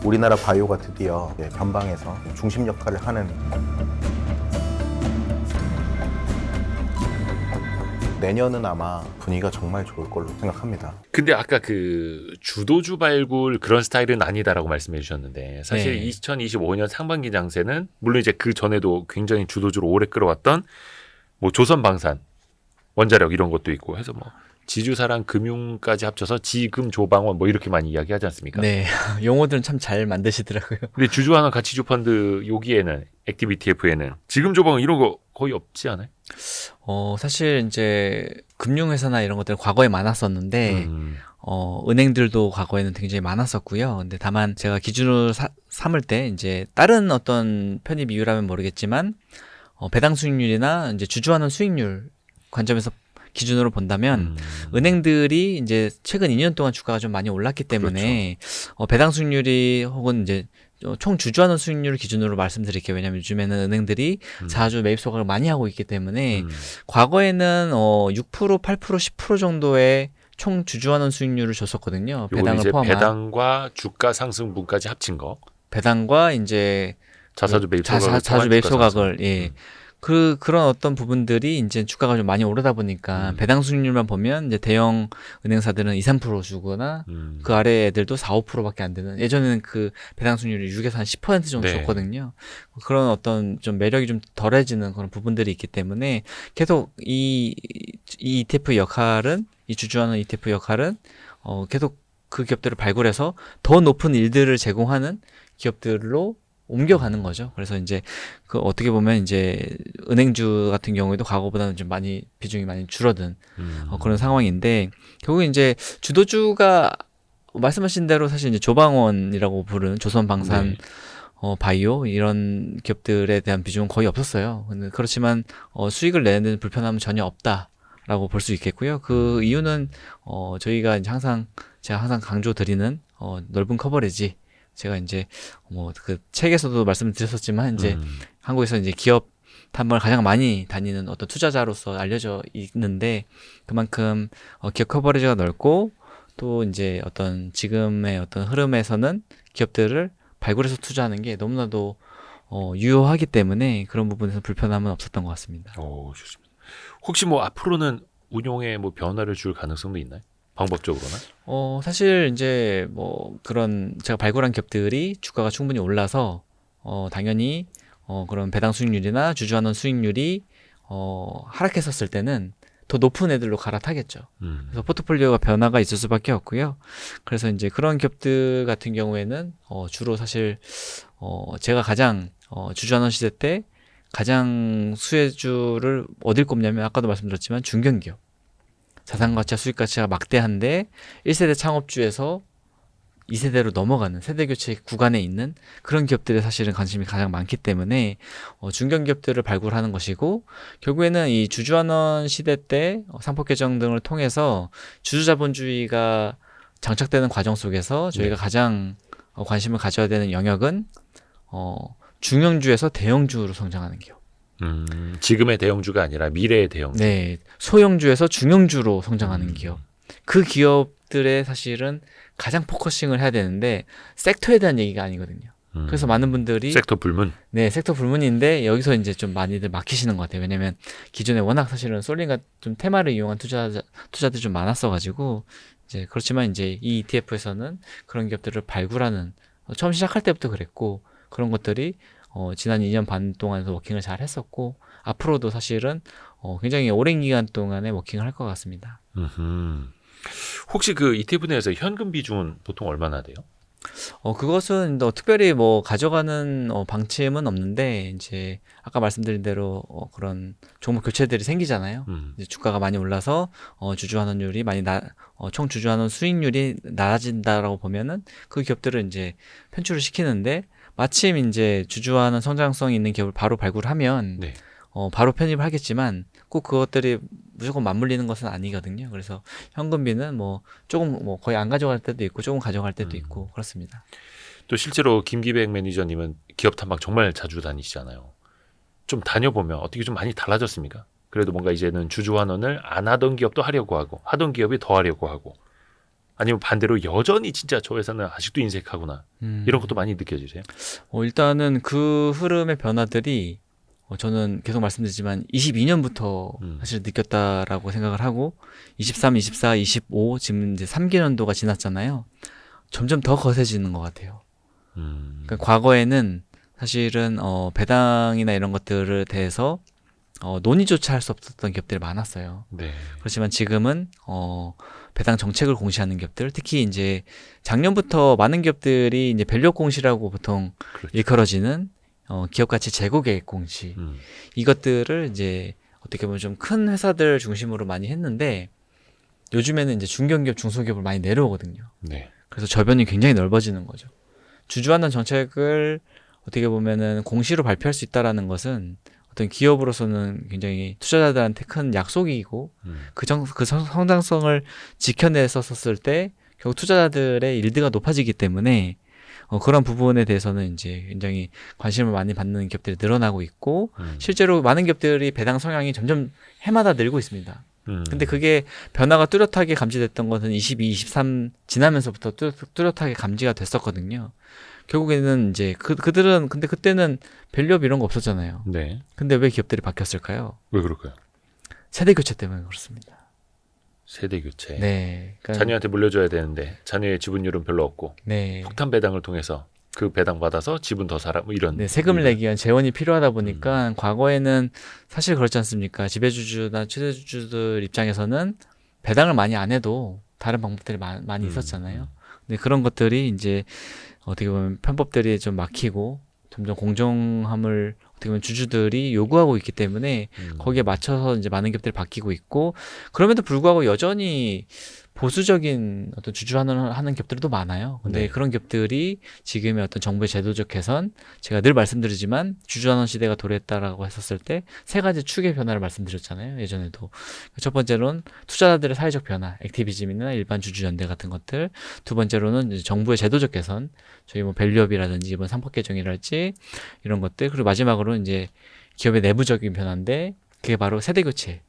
우리나라 바이오가 드디어 변방에서 중심 역할을 하는 내년은 아마 분위기가 정말 좋을 걸로 생각합니다. 근데 아까 그 주도주 발굴 그런 스타일은 아니다라고 말씀해 주셨는데 사실 네. 2025년 상반기 장세는 물론 이제 그 전에도 굉장히 주도주로 오래 끌어왔던 뭐 조선방산, 원자력 이런 것도 있고 해서 뭐 지주사랑 금융까지 합쳐서 지금조방원 뭐 이렇게 많이 이야기하지 않습니까? 네. 용어들은 참 잘 만드시더라고요. 근데 주주하나 가치주펀드 여기에는 액티비티F에는 지금조방원 이런 거 거의 없지 않아요? 사실 이제 금융회사나 이런 것들은 과거에 많았었는데 음. 은행들도 과거에는 굉장히 많았었고요. 근데 다만 제가 기준으로 삼을 때 이제 다른 어떤 편입 이유라면 모르겠지만 배당 수익률이나 이제 주주환원 수익률 관점에서 기준으로 본다면 은행들이 이제 최근 2년 동안 주가가 좀 많이 올랐기 때문에 배당 수익률이 혹은 이제 총 주주환원 수익률을 기준으로 말씀드릴게요. 왜냐하면 요즘에는 은행들이 자주 매입 소각을 많이 하고 있기 때문에 과거에는 6%, 8%, 10% 정도의 총 주주환원 수익률을 줬었거든요. 배당을 이제 포함한 배당과 주가 상승분까지 합친 거. 배당과 이제 자사주 매입 소각을 자주 매입 주가 소각을 상승. 예. 그런 어떤 부분들이 이제 주가가 좀 많이 오르다 보니까 배당 수익률만 보면 이제 대형 은행사들은 2, 3% 주거나 그 아래 애들도 4, 5%밖에 안 되는 예전에는 그 배당 수익률이 6에서 한 10% 정도 네. 줬거든요. 그런 어떤 좀 매력이 좀 덜해지는 그런 부분들이 있기 때문에 계속 이 ETF 역할은 이 주주하는 ETF 역할은 계속 그 기업들을 발굴해서 더 높은 일들을 제공하는 기업들로 옮겨가는 거죠. 그래서 이제 그 어떻게 보면 이제 은행주 같은 경우에도 과거보다는 좀 많이 비중이 많이 줄어든 그런 상황인데 결국 이제 주도주가 말씀하신 대로 사실 이제 조방원이라고 부르는 조선방산 네. 바이오 이런 기업들에 대한 비중은 거의 없었어요. 근데 그렇지만 수익을 내는 불편함은 전혀 없다라고 볼 수 있겠고요. 그 이유는 저희가 이제 제가 항상 강조드리는 넓은 커버리지. 제가 이제 뭐 그 책에서도 말씀을 드렸었지만 이제 한국에서 이제 기업 탐방을 가장 많이 다니는 어떤 투자자로서 알려져 있는데 그만큼 기업 커버리지가 넓고 또 이제 어떤 지금의 어떤 흐름에서는 기업들을 발굴해서 투자하는 게 너무나도 유효하기 때문에 그런 부분에서 불편함은 없었던 것 같습니다. 오, 좋습니다. 혹시 뭐 앞으로는 운용에 뭐 변화를 줄 가능성도 있나요? 방법적으로나? 사실 이제 뭐 그런 제가 발굴한 기업들이 주가가 충분히 올라서 당연히 그런 배당 수익률이나 주주환원 수익률이 하락했었을 때는 더 높은 애들로 갈아타겠죠. 그래서 포트폴리오가 변화가 있을 수밖에 없고요. 그래서 이제 그런 기업들 같은 경우에는 주로 사실 제가 가장 주주환원 시대 때 가장 수혜주를 어딜 꼽냐면 아까도 말씀드렸지만 중견기업. 자산가치와 수익가치가 막대한데 1세대 창업주에서 2세대로 넘어가는 세대교체 구간에 있는 그런 기업들에 사실은 관심이 가장 많기 때문에 중견기업들을 발굴하는 것이고 결국에는 이 주주환원 시대 때 상법 개정 등을 통해서 주주자본주의가 장착되는 과정 속에서 저희가 가장 관심을 가져야 되는 영역은 중형주에서 대형주로 성장하는 기업. 지금의 대형주가 아니라 미래의 대형주. 네, 소형주에서 중형주로 성장하는 기업. 그 기업들의 사실은 가장 포커싱을 해야 되는데 섹터에 대한 얘기가 아니거든요. 그래서 많은 분들이 섹터 불문. 네, sek터 불문인데 여기서 이제 좀 많이들 막히시는 것 같아요. 왜냐면 기존에 워낙 사실은 솔링과 좀 테마를 이용한 투자들이 좀 많았어가지고 이제 그렇지만 이제 이 ETF에서는 그런 기업들을 발굴하는 처음 시작할 때부터 그랬고 그런 것들이 지난 2년 반 동안에서 워킹을 잘 했었고 앞으로도 사실은 굉장히 오랜 기간 동안에 워킹을 할 것 같습니다. 혹시 그 ETF 내에서 현금 비중은 보통 얼마나 돼요? 그것은 특별히 뭐 가져가는 방침은 없는데 이제 아까 말씀드린 대로 그런 종목 교체들이 생기잖아요. 이제 주가가 많이 올라서 주주환원율이 많이 총 주주환원 수익률이 낮아진다라고 보면은 그 기업들을 이제 편출을 시키는데 마침 이제 주주환원 성장성이 있는 기업을 바로 발굴하면 네. 바로 편입을 하겠지만 꼭 그것들이 무조건 맞물리는 것은 아니거든요. 그래서 현금비는 뭐 조금 뭐 거의 안 가져갈 때도 있고 조금 가져갈 때도 있고 그렇습니다. 또 실제로 김기백 매니저님은 기업 탐방 정말 자주 다니시잖아요. 좀 다녀보면 어떻게 좀 많이 달라졌습니까? 그래도 뭔가 이제는 주주환원을 안 하던 기업도 하려고 하고 하던 기업이 더 하려고 하고 아니면 반대로 여전히 진짜 저 회사는 아직도 인색하구나. 이런 것도 많이 느껴지세요? 일단은 그 흐름의 변화들이 저는 계속 말씀드리지만 22년부터 사실 느꼈다라고 생각을 하고 23, 24, 25 지금 이제 3개년도가 지났잖아요. 점점 더 거세지는 것 같아요. 그러니까 과거에는 사실은 배당이나 이런 것들에 대해서 논의조차 할 수 없었던 기업들이 많았어요. 네. 그렇지만 지금은 배당 정책을 공시하는 기업들, 특히 이제 작년부터 많은 기업들이 이제 밸류업 공시라고 보통 그렇죠. 일컬어지는 기업 가치 재고 계획 공시, 이것들을 이제 어떻게 보면 좀 큰 회사들 중심으로 많이 했는데 요즘에는 이제 중견기업, 중소기업을 많이 내려오거든요. 네. 그래서 저변이 굉장히 넓어지는 거죠. 주주하는 정책을 어떻게 보면은 공시로 발표할 수 있다라는 것은 어떤 기업으로서는 굉장히 투자자들한테 큰 약속이고 그 성장성을 지켜냈었을 때 결국 투자자들의 일드가 높아지기 때문에 그런 부분에 대해서는 이제 굉장히 관심을 많이 받는 기업들이 늘어나고 있고 실제로 많은 기업들이 배당 성향이 점점 해마다 늘고 있습니다. 근데 그게 변화가 뚜렷하게 감지됐던 것은 22, 23 지나면서부터 뚜렷하게 감지가 됐었거든요. 결국에는 이제 그들은 근데 그때는 밸류업 이런 거 없었잖아요. 네. 근데 왜 기업들이 바뀌었을까요? 왜 그럴까요? 세대 교체 때문에 그렇습니다. 세대 교체. 네. 그러니까, 자녀한테 물려줘야 되는데 자녀의 지분율은 별로 없고 네. 폭탄 배당을 통해서 그 배당 받아서 지분 더 사라 뭐 이런. 네, 세금을 내기 위한 재원이 필요하다 보니까 과거에는 사실 그렇지 않습니까? 지배주주나 최대주주들 입장에서는 배당을 많이 안 해도 다른 방법들이 많이 있었잖아요. 근데 그런 것들이 이제 어떻게 보면 편법들이 좀 막히고 점점 공정함을 어떻게 보면 주주들이 요구하고 있기 때문에 거기에 맞춰서 이제 많은 기업들이 바뀌고 있고 그럼에도 불구하고 여전히 보수적인 어떤 주주하는 기업들도 많아요. 근데 네. 그런 기업들이 지금의 어떤 정부의 제도적 개선, 제가 늘 말씀드리지만 주주환원 시대가 도래했다라고 했었을 때 세 가지 축의 변화를 말씀드렸잖아요. 예전에도. 첫 번째로는 투자자들의 사회적 변화, 액티비즘이나 일반 주주연대 같은 것들. 두 번째로는 이제 정부의 제도적 개선, 저희 뭐 밸류업이라든지 이번 상법 개정이랄지 이런 것들. 그리고 마지막으로 이제 기업의 내부적인 변화인데 그게 바로 세대 교체.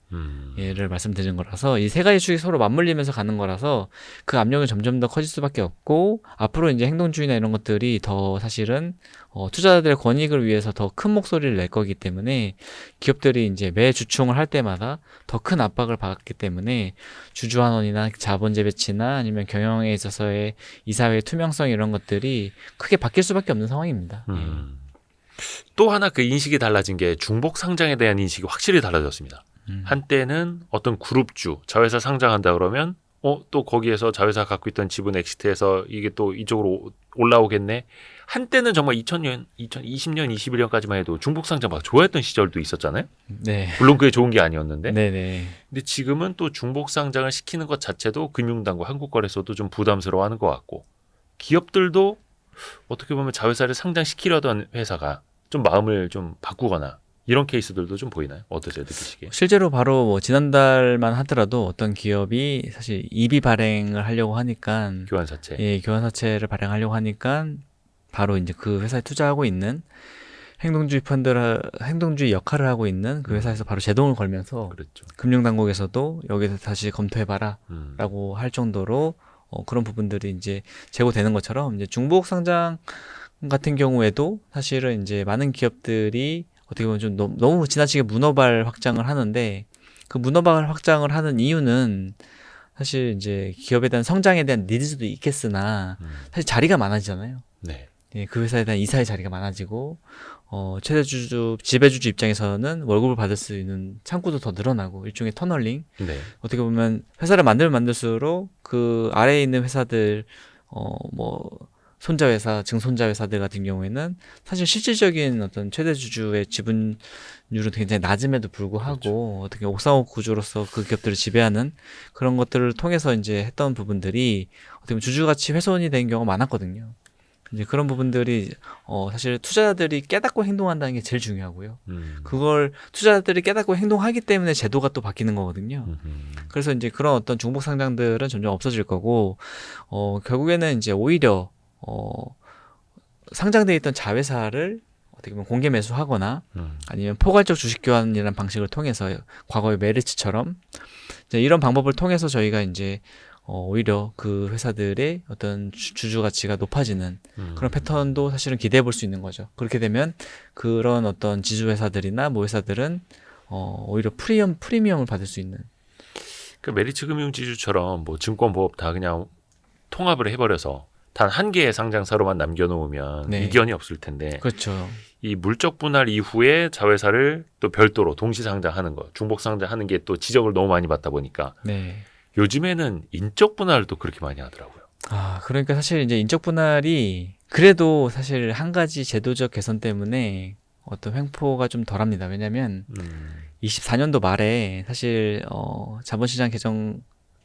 예를 말씀드린 거라서 이 세 가지 축이 서로 맞물리면서 가는 거라서 그 압력은 점점 더 커질 수밖에 없고 앞으로 이제 행동주의나 이런 것들이 더 사실은 투자자들의 권익을 위해서 더 큰 목소리를 낼 거기 때문에 기업들이 이제 매 주총을 할 때마다 더 큰 압박을 받기 때문에 주주환원이나 자본재 배치나 아니면 경영에 있어서의 이사회의 투명성 이런 것들이 크게 바뀔 수밖에 없는 상황입니다. 또 하나 그 인식이 달라진 게 중복 상장에 대한 인식이 확실히 달라졌습니다. 한때는 어떤 그룹주 자회사 상장한다 그러면 또 거기에서 자회사 갖고 있던 지분 엑시트해서 이게 또 이쪽으로 올라오겠네. 한때는 정말 2020년, 21년까지만 해도 중복 상장 막 좋아했던 시절도 있었잖아요. 네. 물론 그게 좋은 게 아니었는데. 네네. 근데 지금은 또 중복 상장을 시키는 것 자체도 금융당국 한국거래소도 좀 부담스러워하는 것 같고 기업들도 어떻게 보면 자회사를 상장시키려던 회사가 좀 마음을 좀 바꾸거나 이런 케이스들도 좀 보이나요? 어떠세요? 느끼시기에? 실제로 바로 뭐 지난달만 하더라도 어떤 기업이 사실 EB 발행을 하려고 하니까 교환사채. 예, 교환사채를 발행하려고 하니까 바로 이제 그 회사에 투자하고 있는 행동주의 역할을 하고 있는 그 회사에서 바로 제동을 걸면서 그렇죠. 금융당국에서도 여기서 다시 검토해봐라라고 할 정도로 그런 부분들이 이제 제고되는 것처럼 이제 중복 상장 같은 경우에도 사실은 이제 많은 기업들이 어떻게 보면 좀 너무 지나치게 문어발 확장을 하는데 그 문어발 확장을 하는 이유는 사실 이제 기업에 대한 성장에 대한 니즈도 있겠으나 사실 자리가 많아지잖아요. 네. 예, 그 회사에 대한 이사의 자리가 많아지고 최대주주, 지배주주 입장에서는 월급을 받을 수 있는 창구도 더 늘어나고 일종의 터널링. 네. 어떻게 보면 회사를 만들면 만들수록 그 아래에 있는 회사들 뭐 손자 회사, 증손자 회사들 같은 경우에는 사실 실질적인 어떤 최대 주주의 지분율은 굉장히 낮음에도 불구하고 그렇죠. 어떻게 옥상옥 구조로서 그 기업들을 지배하는 그런 것들을 통해서 이제 했던 부분들이 어떻게 보면 주주 가치 훼손이 된 경우가 많았거든요. 이제 그런 부분들이 사실 투자자들이 깨닫고 행동한다는 게 제일 중요하고요. 그걸 투자자들이 깨닫고 행동하기 때문에 제도가 또 바뀌는 거거든요. 그래서 이제 그런 어떤 중복 상장들은 점점 없어질 거고 결국에는 이제 오히려 상장돼 있던 자회사를 어떻게 보면 공개 매수하거나 아니면 포괄적 주식 교환이라는 방식을 통해서 과거의 메리츠처럼 이제 이런 방법을 통해서 저희가 이제 오히려 그 회사들의 어떤 주주 가치가 높아지는 그런 패턴도 사실은 기대해 볼 수 있는 거죠. 그렇게 되면 그런 어떤 지주 회사들이나 뭐 회사들은 오히려 프리미엄을 받을 수 있는. 그 메리츠 금융지주처럼 뭐 증권보험 다 그냥 통합을 해버려서 단 한 개의 상장사로만 남겨놓으면 네. 이견이 없을 텐데 그렇죠. 이 물적 분할 이후에 자회사를 또 별도로 동시 상장하는 거, 중복 상장하는 게 또 지적을 너무 많이 받다 보니까 네. 요즘에는 인적 분할도 그렇게 많이 하더라고요. 그러니까 사실 이제 인적 분할이 그래도 사실 한 가지 제도적 개선 때문에 어떤 횡포가 좀 덜합니다. 왜냐하면 24년도 말에 사실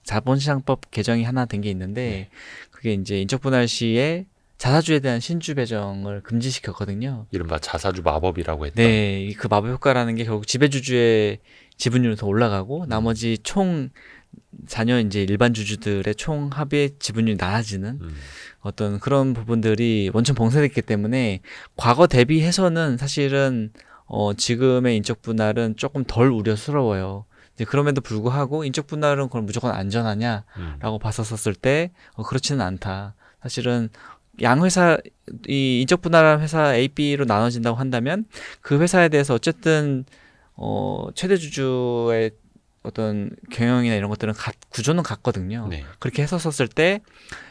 자본시장법 개정이 하나 된 게 있는데 그게 이제 인적 분할 시에 자사주에 대한 신주 배정을 금지시켰거든요. 이른바 자사주 마법이라고 했던. 네, 그 마법 효과라는 게 결국 지배주주의 지분율이 더 올라가고 나머지 총 자녀 이제 일반 주주들의 총 합의 지분율이 낮아지는 어떤 그런 부분들이 원천 봉쇄됐기 때문에 과거 대비해서는 사실은 지금의 인적 분할은 조금 덜 우려스러워요. 이제 그럼에도 불구하고 인적 분할은 그럼 무조건 안전하냐라고 봤었을 때 그렇지는 않다. 사실은 양회사 이 인적 분할한 회사 A, B로 나눠진다고 한다면 그 회사에 대해서 어쨌든 최대 주주의 어떤 경영이나 이런 것들은 구조는 같거든요. 네. 그렇게 했었을 때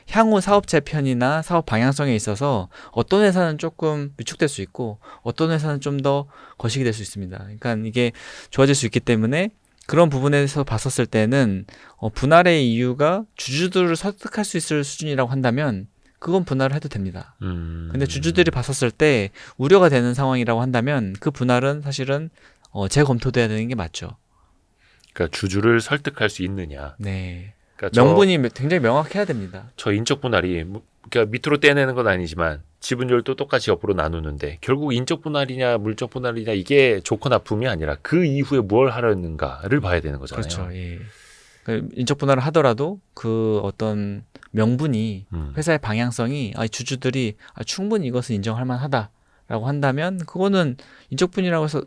향후 사업체 편이나 사업 방향성에 있어서 어떤 회사는 조금 위축될 수 있고 어떤 회사는 좀 더 거시기 될 수 있습니다. 그러니까 이게 좋아질 수 있기 때문에 그런 부분에서 봤었을 때는 분할의 이유가 주주들을 설득할 수 있을 수준이라고 한다면 그건 분할을 해도 됩니다. 근데 주주들이 봤었을 때 우려가 되는 상황이라고 한다면 그 분할은 사실은 재검토돼야 되는 게 맞죠. 그러니까 주주를 설득할 수 있느냐. 네. 그러니까 명분이 굉장히 명확해야 됩니다. 저 인적 분할이 그러니까 밑으로 떼내는 건 아니지만 지분율도 똑같이 옆으로 나누는데 결국 인적 분할이냐 물적 분할이냐 이게 좋고 나쁨이 아니라 그 이후에 뭘 하려는가를 봐야 되는 거잖아요. 그렇죠. 예. 인적 분할을 하더라도 그 어떤 명분이 회사의 방향성이 주주들이 충분히 이것은 인정할 만하다라고 한다면 그거는 인적 분할에서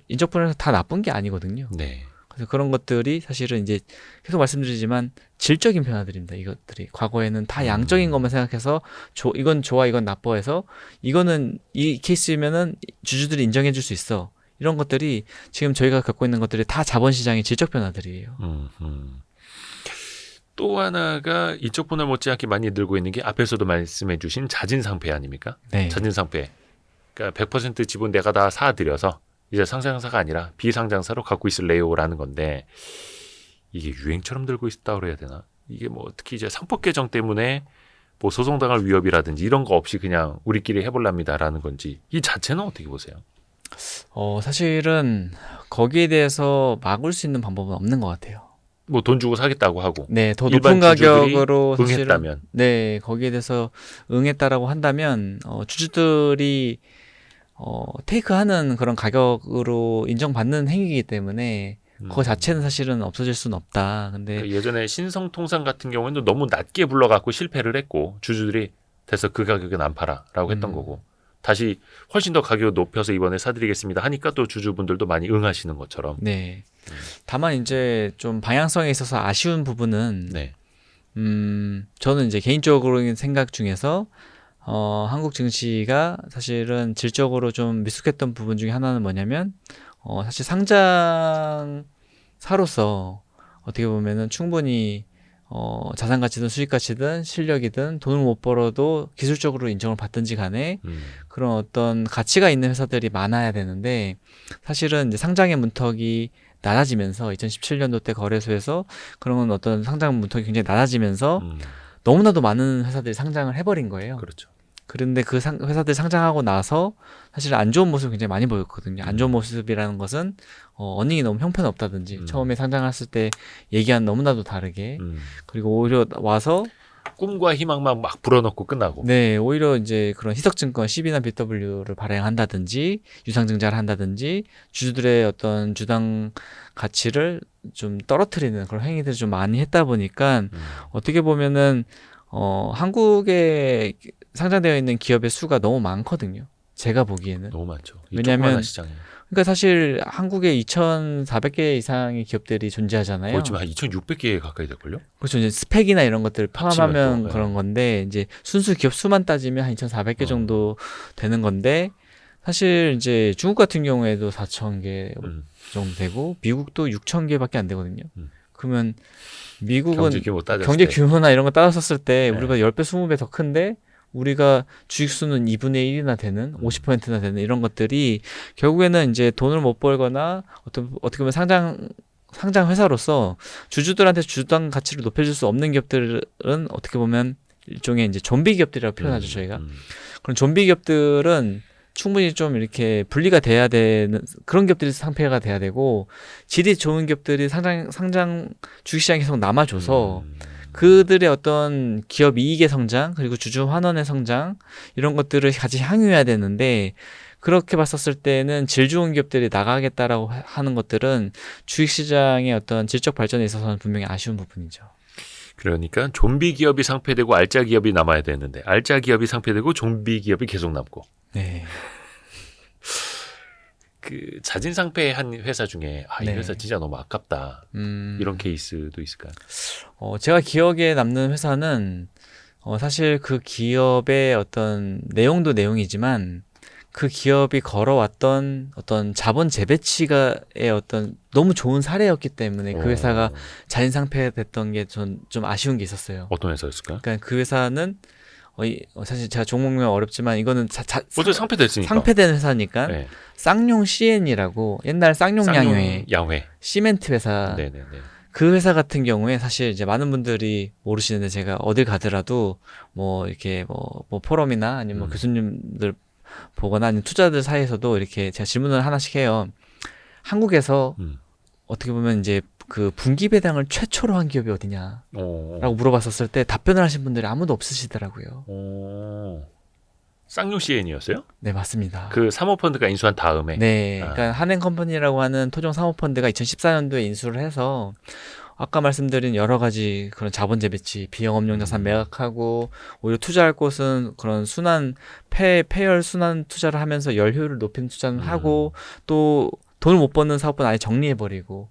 다 나쁜 게 아니거든요. 네. 그래서 그런 것들이 사실은 이제 계속 말씀드리지만 질적인 변화들입니다. 이것들이 과거에는 다 양적인 것만 생각해서 이건 좋아 이건 나빠해서 이거는 이 케이스면은 주주들이 인정해 줄 수 있어. 이런 것들이 지금 저희가 겪고 있는 것들이 다 자본시장의 질적 변화들이에요. 또 하나가 인적 분할 못지않게 많이 늘고 있는 게 앞에서도 말씀해 주신 자진상폐 아닙니까? 네. 자진상폐. 그러니까 100% 지분 내가 다 사들여서 이제 상장사가 아니라 비상장사로 갖고 있을래요라는 건데 이게 유행처럼 들고 있다고 그래야 되나? 이게 뭐 특히 이제 상법 개정 때문에 뭐 소송당할 위협이라든지 이런 거 없이 그냥 우리끼리 해볼랍니다라는 건지 이 자체는 어떻게 보세요? 사실은 거기에 대해서 막을 수 있는 방법은 없는 것 같아요. 뭐 돈 주고 사겠다고 하고 네, 더 일반 높은 주주들이 가격으로 사실은 응했다면 네, 거기에 대해서 응했다라고 한다면 주주들이 테이크하는 그런 가격으로 인정받는 행위이기 때문에 그거 자체는 사실은 없어질 수는 없다. 근데 그러니까 예전에 신성통상 같은 경우에는 너무 낮게 불러갖고 실패를 했고 주주들이 돼서 그 가격은 안 팔아라고 했던 거고 다시 훨씬 더 가격을 높여서 이번에 사드리겠습니다 하니까 또 주주분들도 많이 응하시는 것처럼. 네. 다만 이제 좀 방향성에 있어서 아쉬운 부분은 네. 저는 이제 개인적으로는 생각 중에서 한국 증시가 사실은 질적으로 좀 미숙했던 부분 중에 하나는 뭐냐면 사실 상장사로서 어떻게 보면은 충분히 자산 가치든 수익 가치든 실력이든 돈을 못 벌어도 기술적으로 인정을 받든지 간에 그런 어떤 가치가 있는 회사들이 많아야 되는데 사실은 이제 상장의 문턱이 낮아지면서 2017년도 때 거래소에서 그런 어떤 상장 문턱이 굉장히 낮아지면서 너무나도 많은 회사들이 상장을 해버린 거예요. 그렇죠. 그런데 그 회사들이 상장하고 나서 사실 안 좋은 모습을 굉장히 많이 보였거든요. 안 좋은 모습이라는 것은 어닝이 너무 형편없다든지 처음에 상장했을 때 얘기한 너무나도 다르게 그리고 오히려 와서 꿈과 희망만 막 불어넣고 끝나고. 네, 오히려 이제 그런 희석증권 CB나 BW를 발행한다든지 유상증자를 한다든지 주주들의 어떤 주당 가치를 좀 떨어뜨리는 그런 행위들을 좀 많이 했다 보니까 어떻게 보면은 한국에 상장되어 있는 기업의 수가 너무 많거든요. 제가 보기에는. 너무 많죠. 왜냐하면 시장에. 그러니까 사실 한국에 2,400개 이상의 기업들이 존재하잖아요. 거의 지금 한 2,600개 가까이 될걸요? 그렇죠. 이제 스펙이나 이런 것들을 포함하면 합치면 또, 그런 건데 이제 순수 기업 수만 따지면 한 2,400개 정도 되는 건데 사실 이제 중국 같은 경우에도 4,000개 정도 되고 미국도 6,000개밖에 안 되거든요. 그러면 미국은 경제 규모 따졌을 경제 때. 규모나 이런 거 따졌을 때 네. 우리가 10배, 20배 더 큰데 우리가 주식수는 2분의 1이나 되는 50%나 되는 이런 것들이 결국에는 이제 돈을 못 벌거나 어떻게 보면 상장 회사로서 주주들한테 주당 가치를 높여줄 수 없는 기업들은 어떻게 보면 일종의 이제 좀비 기업들이라고 표현하죠 저희가. 그런 좀비 기업들은 충분히 좀 이렇게 분리가 돼야 되는 그런 기업들이 상폐가 돼야 되고 질이 좋은 기업들이 상장 주식시장에 계속 남아줘서 그들의 어떤 기업 이익의 성장 그리고 주주 환원의 성장 이런 것들을 같이 향유해야 되는데 그렇게 봤었을 때는 질 좋은 기업들이 나가겠다라고 하는 것들은 주식시장의 어떤 질적 발전에 있어서는 분명히 아쉬운 부분이죠. 그러니까 좀비 기업이 상폐되고 알짜 기업이 남아야 되는데 알짜 기업이 상폐되고 좀비 기업이 계속 남고. 네. 그 자진 상폐한 회사 중에 이 네. 회사 진짜 너무 아깝다. 이런 케이스도 있을까요? 제가 기억에 남는 회사는 사실 그 기업의 어떤 내용도 내용이지만 그 기업이 걸어왔던 어떤 자본 재배치가의 어떤 너무 좋은 사례였기 때문에 그 회사가 자진 상폐됐던 게 전 좀 아쉬운 게 있었어요. 어떤 회사였을까요? 그러니까 그 회사는 사실 제가 종목명 어렵지만 이거는 어제 상폐됐으니까. 상폐된 회사니까 네. 쌍용 CN이라고 옛날 쌍용양회 양회. 시멘트 회사 네네네. 그 회사 같은 경우에 사실 이제 많은 분들이 모르시는데 제가 어딜 가더라도 뭐 이렇게 뭐 포럼이나 아니면 뭐 교수님들 보거나 아니면 투자들 사이에서도 이렇게 제가 질문을 하나씩 해요. 한국에서 어떻게 보면 이제 그 분기 배당을 최초로 한 기업이 어디냐라고 물어봤었을 때 답변을 하신 분들이 아무도 없으시더라고요. 쌍용 CN이었어요? 네, 맞습니다. 그 사모펀드가 인수한 다음에. 네, 그러니까 한행컴퍼니라고 하는 토종 사모펀드가 2014년도에 인수를 해서 아까 말씀드린 여러 가지 그런 자본 재배치, 비영업용 자산 매각하고 오히려 투자할 곳은 그런 순환 폐열 순환 투자를 하면서 열 효율을 높이는 투자는 하고 또 돈을 못 버는 사업은 아예 정리해 버리고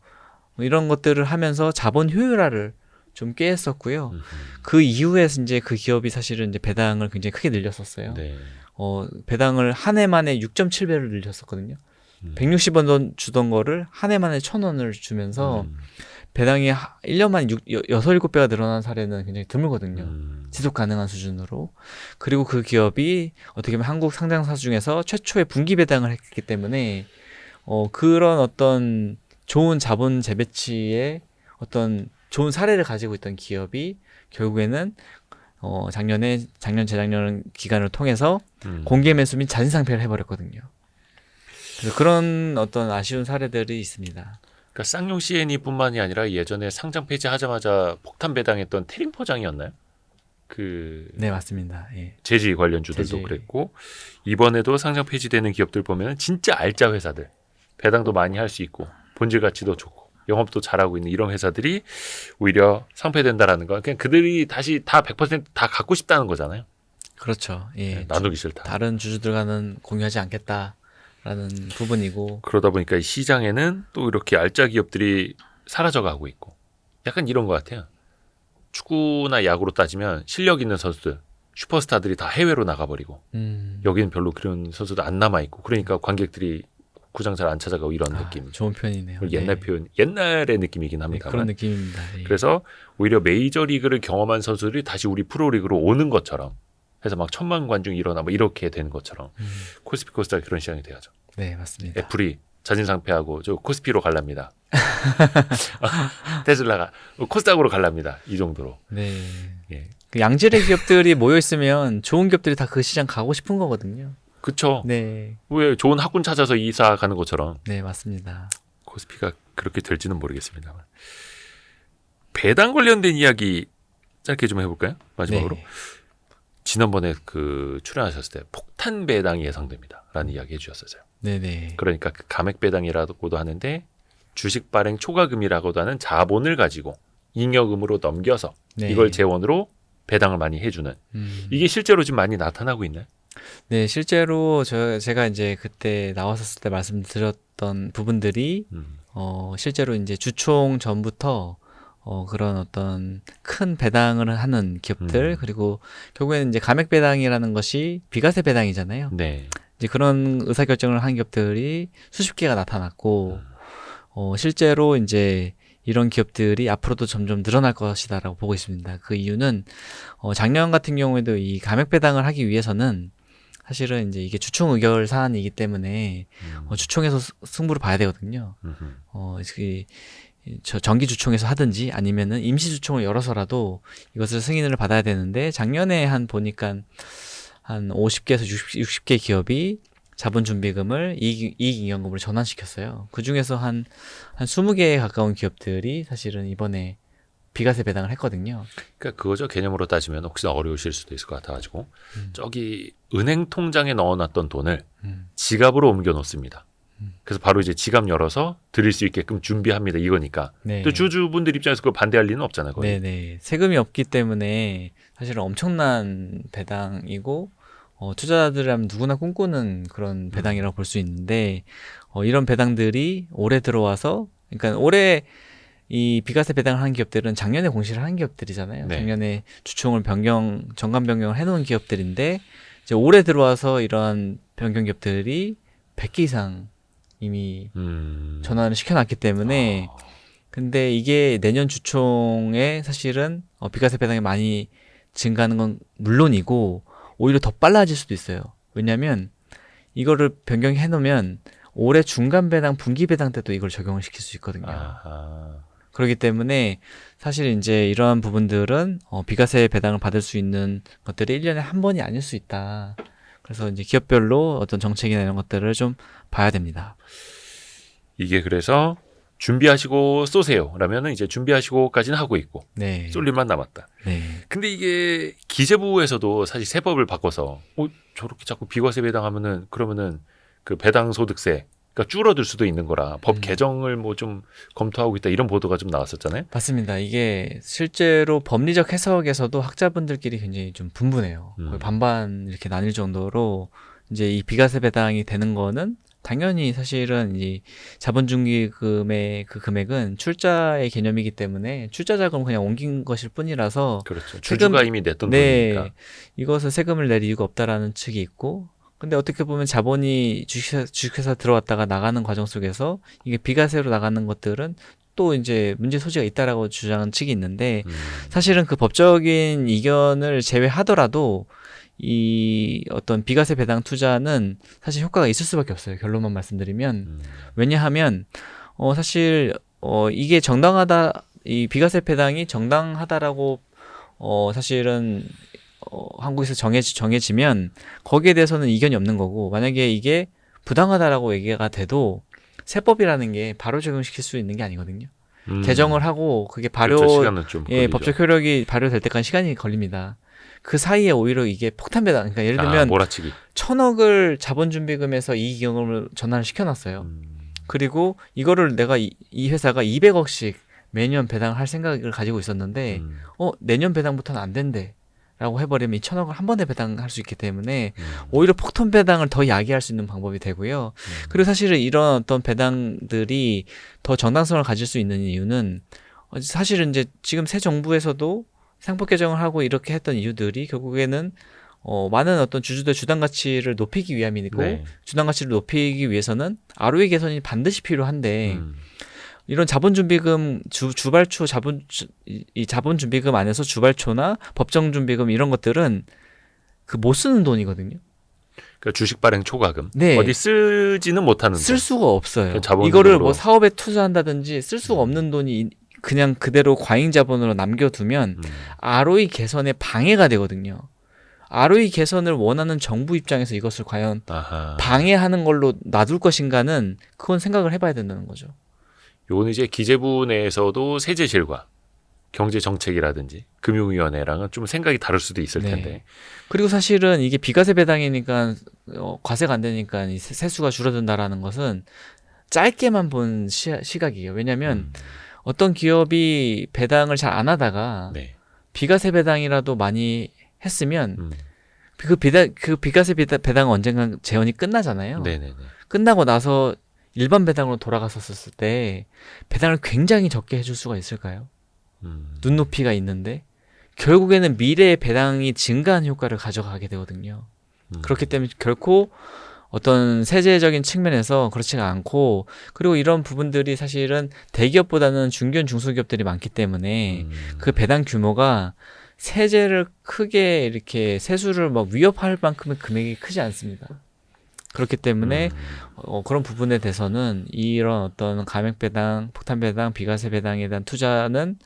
뭐 이런 것들을 하면서 자본 효율화를 좀 꾀했었고요. 그 이후에 이제 그 기업이 사실은 이제 배당을 굉장히 크게 늘렸었어요. 네. 배당을 한 해 만에 6.7배를 늘렸었거든요. 160원 주던 거를 한 해 만에 1,000원을 주면서 배당이 1년 만에 6, 7배가 늘어난 사례는 굉장히 드물거든요. 지속 가능한 수준으로. 그리고 그 기업이 어떻게 보면 한국 상장사 중에서 최초의 분기 배당을 했기 때문에 그런 어떤 좋은 자본 재배치의 어떤 좋은 사례를 가지고 있던 기업이 결국에는 작년 재작년 기간을 통해서 공개 매수 및 자진 상폐를 해버렸거든요. 그래서 그런 어떤 아쉬운 사례들이 있습니다. 그러니까 쌍용 CN이뿐만이 아니라 예전에 상장 폐지하자마자 폭탄 배당했던 태림 포장이었나요? 네, 맞습니다. 예. 제지 관련 주들도 제지. 그랬고 이번에도 상장 폐지되는 기업들 보면 진짜 알짜 회사들 배당도 많이 할 수 있고 본질 가치도 좋고 영업도 잘하고 있는 이런 회사들이 오히려 상폐된다라는 건 그냥 그들이 다시 다 100% 갖고 싶다는 거잖아요. 그렇죠. 예. 나누기 싫다. 다른 주주들과는 공유하지 않겠다라는 부분이고. 그러다 보니까 이 시장에는 또 이렇게 알짜 기업들이 사라져가고 있고 약간 이런 것 같아요. 축구나 야구로 따지면 실력 있는 선수들, 슈퍼스타들이 다 해외로 나가버리고 여기는 별로 그런 선수도 안 남아있고 그러니까 관객들이 구장 잘 안 찾아가고 이런 느낌. 좋은 표현이네요. 옛날 네. 표현, 옛날의 느낌이긴 네, 합니다만. 그런 느낌입니다. 예. 그래서 오히려 메이저리그를 경험한 선수들이 다시 우리 프로리그로 오는 것처럼 해서 막 1,000만 관중 일어나 뭐 이렇게 되는 것처럼 코스피 코스닥 그런 시장이 돼야죠. 네, 맞습니다. 애플이 자진 상폐하고 저 코스피로 갈랍니다. 테슬라가 코스닥으로 갈랍니다. 이 정도로. 네. 예. 그 양질의 기업들이 모여 있으면 좋은 기업들이 다 그 시장 가고 싶은 거거든요. 그쵸. 네. 왜 좋은 학군 찾아서 이사 가는 것처럼 네, 맞습니다. 코스피가 그렇게 될지는 모르겠습니다만. 배당 관련된 이야기 짧게 좀 해볼까요? 마지막으로. 네. 지난번에 그 출연하셨을 때 폭탄 배당이 예상됩니다라는 이야기 해주셨어요. 네네. 그러니까 그 감액 배당이라고도 하는데 주식 발행 초과금이라고도 하는 자본을 가지고 잉여금으로 넘겨서 네. 이걸 재원으로 배당을 많이 해주는 이게 실제로 지금 많이 나타나고 있나요? 네, 실제로 제가 이제 그때 나왔었을 때 말씀드렸던 부분들이 실제로 이제 주총 전부터 그런 어떤 큰 배당을 하는 기업들 그리고 결국에는 이제 감액 배당이라는 것이 비과세 배당이잖아요. 네. 이제 그런 의사결정을 한 기업들이 수십 개가 나타났고 실제로 이제 이런 기업들이 앞으로도 점점 늘어날 것이다라고 보고 있습니다. 그 이유는 작년 같은 경우에도 이 감액 배당을 하기 위해서는 사실은 이제 이게 주총 의결 사안이기 때문에 주총에서 승부를 봐야 되거든요. 정기 주총에서 하든지 아니면은 임시 주총을 열어서라도 이것을 승인을 받아야 되는데 작년에 보니까 한 50개에서 60개 기업이 자본준비금을 이익잉여금으로 전환시켰어요. 그 중에서 한 20개에 가까운 기업들이 사실은 이번에 비과세 배당을 했거든요. 그러니까 그거죠. 개념으로 따지면 혹시나 어려우실 수도 있을 것 같아가지고 저기 은행 통장에 넣어놨던 돈을 지갑으로 옮겨 놓습니다. 그래서 바로 이제 지갑 열어서 드릴 수 있게끔 준비합니다. 이거니까. 네. 또 주주분들 입장에서 그걸 반대할 리는 없잖아요. 거의. 네네. 세금이 없기 때문에 사실은 엄청난 배당이고 투자자들이라면 누구나 꿈꾸는 그런 배당이라고 볼 수 있는데 이런 배당들이 올해 들어와서 그러니까 올해 이 비과세 배당을 한 기업들은 작년에 공시를 한 기업들이잖아요. 네. 작년에 주총을 정관 변경을 해놓은 기업들인데 이제 올해 들어와서 이러한 변경 기업들이 100개 이상 이미 전환을 시켜놨기 때문에 근데 이게 내년 주총에 사실은 비과세 배당이 많이 증가하는 건 물론이고 오히려 더 빨라질 수도 있어요. 왜냐하면 이거를 변경해 놓으면 올해 중간 배당, 분기 배당 때도 이걸 적용을 시킬 수 있거든요. 아하. 그렇기 때문에 사실 이제 이러한 부분들은 비과세 배당을 받을 수 있는 것들이 1년에 한 번이 아닐 수 있다. 그래서 이제 기업별로 어떤 정책이나 이런 것들을 좀 봐야 됩니다. 이게 그래서 준비하시고 쏘세요. 라면은 이제 준비하시고까지는 하고 있고 네. 쏠 일만 남았다. 네. 근데 이게 기재부에서도 사실 세법을 바꿔서 저렇게 자꾸 비과세 배당하면은 그러면은 그 배당 소득세가 줄어들 수도 있는 거라 법 개정을 뭐 좀 검토하고 있다 이런 보도가 좀 나왔었잖아요. 맞습니다. 이게 실제로 법리적 해석에서도 학자분들끼리 굉장히 좀 분분해요. 거의 반반 이렇게 나뉠 정도로 이제 이 비과세 배당이 되는 거는 당연히 사실은 이 자본준비금의 그 금액은 출자의 개념이기 때문에 출자 자금을 그냥 옮긴 것일 뿐이라서 그렇죠. 주주가 이미 냈던 돈이니까. 이것을 세금을 낼 이유가 없다라는 측이 있고 근데 어떻게 보면 자본이 주식회사 들어왔다가 나가는 과정 속에서 이게 비과세로 나가는 것들은 또 이제 문제 소지가 있다라고 주장하는 측이 있는데 사실은 그 법적인 이견을 제외하더라도 이 어떤 비과세 배당 투자는 사실 효과가 있을 수밖에 없어요. 결론만 말씀드리면 왜냐하면 사실 이게 정당하다 이 비과세 배당이 정당하다라고 사실은 한국에서 정해지면 거기에 대해서는 이견이 없는 거고 만약에 이게 부당하다라고 얘기가 돼도 세법이라는 게 바로 적용시킬 수 있는 게 아니거든요. 개정을 하고 그게 그렇죠. 시간은 좀 걸리죠. 법적 효력이 발효될 때까지 시간이 걸립니다. 그 사이에 오히려 이게 폭탄 배당, 그러니까 예를 들면 몰아치기. 1,000억을 자본준비금에서 이익잉여금을 전환을 시켜놨어요. 그리고 이거를 내가 이 회사가 200억씩 매년 배당을 할 생각을 가지고 있었는데 내년 배당부터는 안 된대. 라고 해버리면 이 1,000억을 한 번에 배당할 수 있기 때문에 오히려 폭탄 배당을 더 야기할 수 있는 방법이 되고요. 그리고 사실은 이런 어떤 배당들이 더 정당성을 가질 수 있는 이유는 사실은 이제 지금 새 정부에서도 상법 개정을 하고 이렇게 했던 이유들이 결국에는 많은 어떤 주주들 주당 가치를 높이기 위함이고 네. 주당 가치를 높이기 위해서는 ROE 개선이 반드시 필요한데 이런 자본준비금 주발초 이 자본준비금 안에서 주발초나 법정준비금 이런 것들은 그 못 쓰는 돈이거든요. 그러니까 주식 발행 초과금. 네. 어디 쓰지는 못하는 쓸 돈. 수가 없어요. 그 자본으로. 이거를 뭐 사업에 투자한다든지 쓸 수가 없는 돈이 그냥 그대로 과잉 자본으로 남겨두면 ROE 개선에 방해가 되거든요. ROE 개선을 원하는 정부 입장에서 이것을 과연 방해하는 걸로 놔둘 것인가는 그건 생각을 해봐야 된다는 거죠. 요거는 이제 기재부 내에서도 세제실과 경제정책이라든지 금융위원회랑은 좀 생각이 다를 수도 있을 네. 텐데. 그리고 사실은 이게 비과세 배당이니까 과세가 안 되니까 이 세수가 줄어든다라는 것은 짧게만 본 시각이에요. 왜냐하면 어떤 기업이 배당을 잘 안 하다가 네. 비과세 배당이라도 많이 했으면 그 비과세 배당은 언젠간 재원이 끝나잖아요. 네네네. 끝나고 나서 일반 배당으로 돌아갔었을 때 배당을 굉장히 적게 해줄 수가 있을까요? 눈높이가 있는데 결국에는 미래의 배당이 증가하는 효과를 가져가게 되거든요. 그렇기 때문에 결코 어떤 세제적인 측면에서 그렇지가 않고, 그리고 이런 부분들이 사실은 대기업보다는 중견 중소기업들이 많기 때문에 그 배당 규모가 세제를 크게 이렇게 세수를 막 위협할 만큼의 금액이 크지 않습니다. 그렇기 때문에 그런 부분에 대해서는 이런 어떤 감액 배당, 폭탄 배당, 비과세 배당에 대한 투자는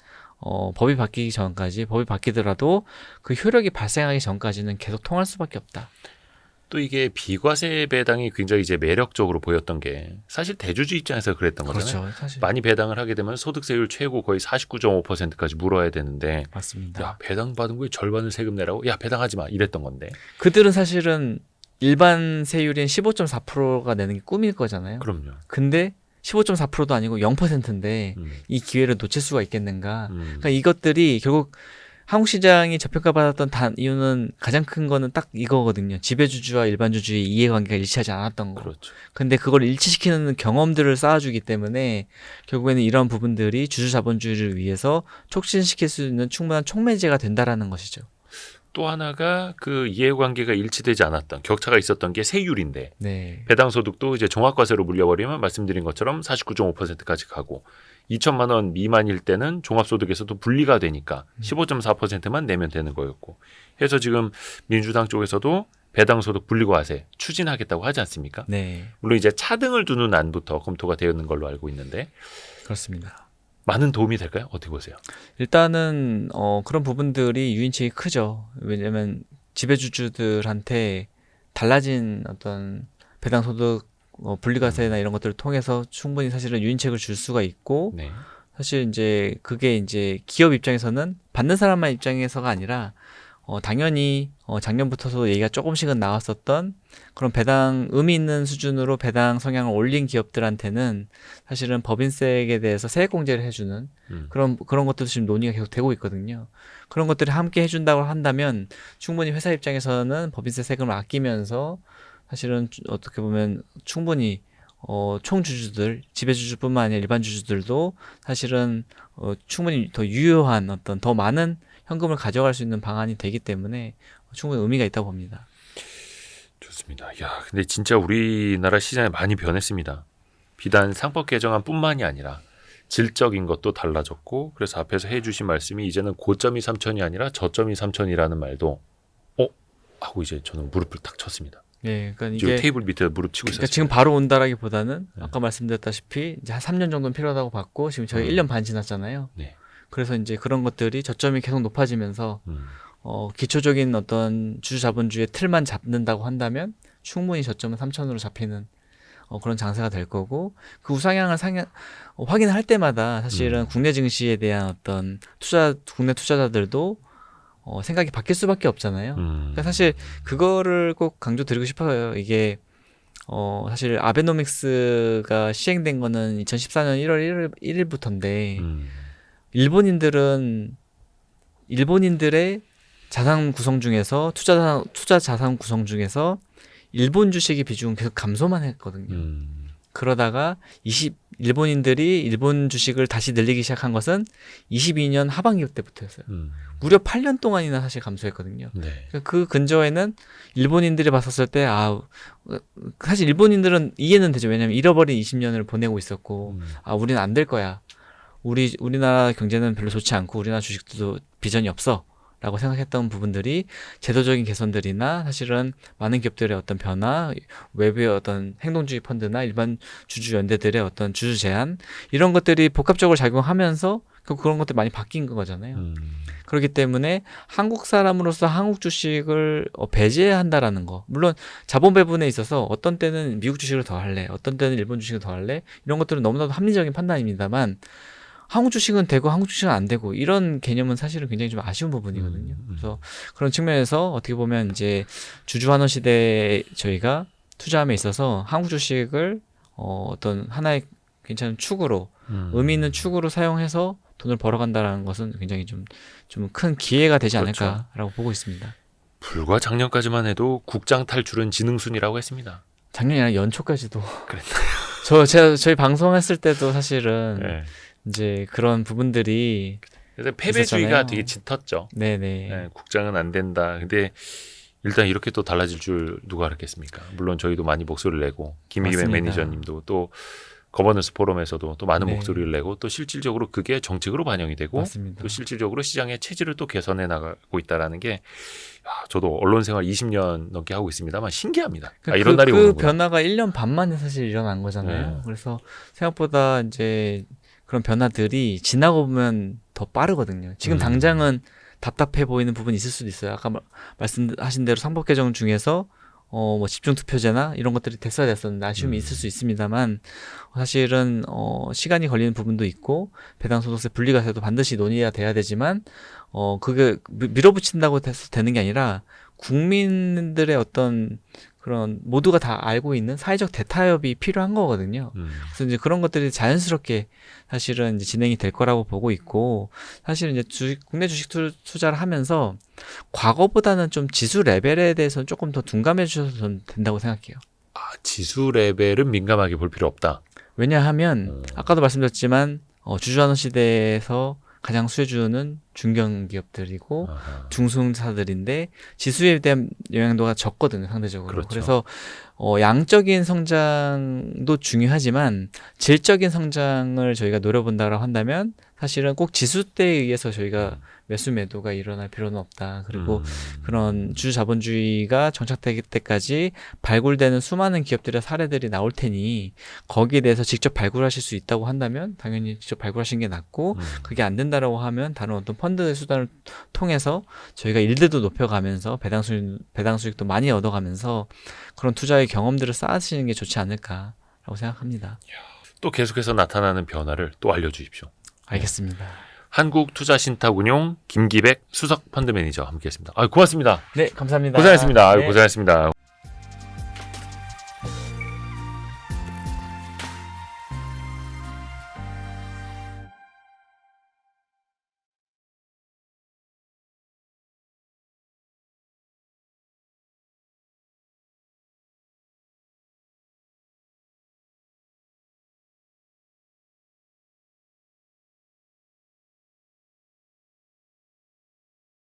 법이 바뀌기 전까지, 법이 바뀌더라도 그 효력이 발생하기 전까지는 계속 통할 수밖에 없다. 또 이게 비과세 배당이 굉장히 이제 매력적으로 보였던 게 사실 대주주 입장에서 그랬던 거잖아요. 그렇죠. 사실 많이 배당을 하게 되면 소득세율 최고 거의 49.5%까지 물어야 되는데, 맞습니다. 야, 배당 받은 거에 절반을 세금 내라고? 야, 배당하지 마. 이랬던 건데. 그들은 사실은 일반 세율인 15.4%가 내는 게 꿈일 거잖아요. 그럼요. 근데 15.4%도 아니고 0%인데 이 기회를 놓칠 수가 있겠는가. 그러니까 이것들이 결국 한국 시장이 저평가받았던 이유는 가장 큰 거는 딱 이거거든요. 지배주주와 일반주주의 이해관계가 일치하지 않았던 거. 그렇죠. 근데 그걸 일치시키는 경험들을 쌓아주기 때문에 결국에는 이런 부분들이 주주자본주의를 위해서 촉진시킬 수 있는 충분한 촉매제가 된다라는 것이죠. 또 하나가 그 이해관계가 일치되지 않았던 격차가 있었던 게 세율인데, 네. 배당소득도 이제 종합과세로 물려버리면 말씀드린 것처럼 49.5%까지 가고 2천만 원 미만일 때는 종합소득에서도 분리가 되니까 15.4%만 내면 되는 거였고, 해서 지금 민주당 쪽에서도 배당소득 분리과세 추진하겠다고 하지 않습니까? 네. 물론 이제 차등을 두는 안부터 검토가 되어 있는 걸로 알고 있는데, 그렇습니다. 많은 도움이 될까요? 어떻게 보세요? 일단은 그런 부분들이 유인책이 크죠. 왜냐하면 지배주주들한테 달라진 어떤 배당소득 분리과세나 이런 것들을 통해서 충분히 사실은 유인책을 줄 수가 있고, 네. 사실 이제 그게 이제 기업 입장에서는 받는 사람만 입장에서가 아니라 당연히 작년부터도 얘기가 조금씩은 나왔었던 그런 배당 의미 있는 수준으로 배당 성향을 올린 기업들한테는 사실은 법인세에 대해서 세액공제를 해주는 그런 것들도 지금 논의가 계속 되고 있거든요. 그런 것들을 함께 해준다고 한다면 충분히 회사 입장에서는 법인세 세금을 아끼면서 사실은 어떻게 보면 충분히 총주주들, 지배주주뿐만 아니라 일반 주주들도 사실은 충분히 더 유효한 어떤 더 많은 현금을 가져갈 수 있는 방안이 되기 때문에 충분히 의미가 있다고 봅니다. 좋습니다. 야, 근데 진짜 우리나라 시장이 많이 변했습니다. 비단 상법 개정안뿐만이 아니라 질적인 것도 달라졌고, 그래서 앞에서 해주신 말씀이 이제는 고점이 3천이 아니라 저점이 3천이라는 말도 하고 이제 저는 무릎을 탁 쳤습니다. 네, 그러니까 지금 이게 테이블 밑에 무릎 치고 그러니까 있었어요. 지금 바로 온다라기보다는 아까 말씀드렸다시피 이제 한 3년 정도는 필요하다고 봤고 지금 저희 1년 반 지났잖아요. 네. 그래서 이제 그런 것들이 저점이 계속 높아지면서 기초적인 어떤 주주자본주의 틀만 잡는다고 한다면 충분히 저점은 3천으로 잡히는 그런 장세가 될 거고, 그 우상향을 확인을 할 때마다 사실은 국내 증시에 대한 어떤 국내 투자자들도 생각이 바뀔 수밖에 없잖아요. 그러니까 사실 그거를 꼭 강조드리고 싶어요. 이게 사실 아베노믹스가 시행된 거는 2014년 1월 1일부터인데 일본인들의 자산 구성 중에서 투자 자산 구성 중에서 일본 주식의 비중은 계속 감소만 했거든요. 그러다가 일본인들이 일본 주식을 다시 늘리기 시작한 것은 22년 하반기 때부터였어요. 무려 8년 동안이나 사실 감소했거든요. 네. 그 근저에는 일본인들이 봤었을 때 사실 일본인들은 이해는 되죠. 왜냐하면 잃어버린 20년을 보내고 있었고 우리는 안 될 거야. 우리나라 경제는 별로 좋지 않고 우리나라 주식도 비전이 없어 라고 생각했던 부분들이 제도적인 개선들이나 사실은 많은 기업들의 어떤 변화, 외부의 어떤 행동주의 펀드나 일반 주주연대들의 어떤 주주 제한, 이런 것들이 복합적으로 작용하면서 그런 것들이 많이 바뀐 거잖아요. 그렇기 때문에 한국 사람으로서 한국 주식을 배제한다라는 거, 물론 자본 배분에 있어서 어떤 때는 미국 주식을 더 할래, 어떤 때는 일본 주식을 더 할래, 이런 것들은 너무나도 합리적인 판단입니다만 한국 주식은 되고 한국 주식은 안 되고 이런 개념은 사실은 굉장히 좀 아쉬운 부분이거든요. 그래서 그런 측면에서 어떻게 보면 이제 주주 환원 시대에 저희가 투자함에 있어서 한국 주식을 어떤 하나의 괜찮은 축으로 의미 있는 축으로 사용해서 돈을 벌어간다라는 것은 굉장히 좀 큰 기회가 되지 그렇죠. 않을까라고 보고 있습니다. 불과 작년까지만 해도 국장 탈출은 지능순이라고 했습니다. 작년이 아니라 연초까지도 그랬나요? 저희 방송했을 때도 사실은 네. 이제 그런 부분들이 그래서 패배주의가 있었잖아요. 되게 짙었죠. 네네 네, 국장은 안 된다. 근데 일단 이렇게 또 달라질 줄 누가 알았겠습니까? 물론 저희도 많이 목소리를 내고 김희겸 맞습니다. 매니저님도 또 거버넌스 포럼에서도 또 많은 네. 목소리를 내고 또 실질적으로 그게 정책으로 반영이 되고 맞습니다. 또 실질적으로 시장의 체질을 또 개선해 나가고 있다라는 게 저도 언론 생활 20년 넘게 하고 있습니다만 신기합니다. 이런 날이 그 오는구나. 변화가 1년 반 만에 사실 일어난 거잖아요. 네. 그래서 생각보다 이제 그런 변화들이 지나고 보면 더 빠르거든요. 지금 당장은 답답해 보이는 부분이 있을 수도 있어요. 아까 말씀하신 대로 상법 개정 중에서 뭐 집중 투표제나 이런 것들이 됐어야 됐었는데 아쉬움이 있을 수 있습니다만 사실은 시간이 걸리는 부분도 있고 배당 소득세 분리과세도 반드시 논의가 돼야 되지만 그게 밀어붙인다고 해서 되는 게 아니라 국민들의 어떤 그런 모두가 다 알고 있는 사회적 대타협이 필요한 거거든요. 그래서 이제 그런 것들이 자연스럽게 사실은 이제 진행이 될 거라고 보고 있고 사실은 이제 국내 주식 투자를 하면서 과거보다는 좀 지수 레벨에 대해서는 조금 더 둔감해 주셔도 저는 된다고 생각해요. 지수 레벨은 민감하게 볼 필요 없다. 왜냐하면 아까도 말씀드렸지만 주주환원 시대에서 가장 수혜주는 중견기업들이고 중소형사들인데 지수에 대한 영향도가 적거든요, 상대적으로. 그렇죠. 그래서 양적인 성장도 중요하지만 질적인 성장을 저희가 노려본다고 한다면 사실은 꼭 지수대에 의해서 저희가 매수 매도가 일어날 필요는 없다. 그리고 그런 주주 자본주의가 정착될 때까지 발굴되는 수많은 기업들의 사례들이 나올 테니 거기에 대해서 직접 발굴하실 수 있다고 한다면 당연히 직접 발굴하시는 게 낫고 그게 안 된다라고 하면 다른 어떤 펀드 수단을 통해서 저희가 일들도 높여가면서 배당 수익도 많이 얻어가면서 그런 투자의 경험들을 쌓으시는 게 좋지 않을까라고 생각합니다. 또 계속해서 나타나는 변화를 또 알려주십시오. 알겠습니다. 한국투자신탁운용 김기백 수석 펀드 매니저 함께했습니다. 고맙습니다. 네, 감사합니다. 고생하셨습니다. 네. 고생하셨습니다.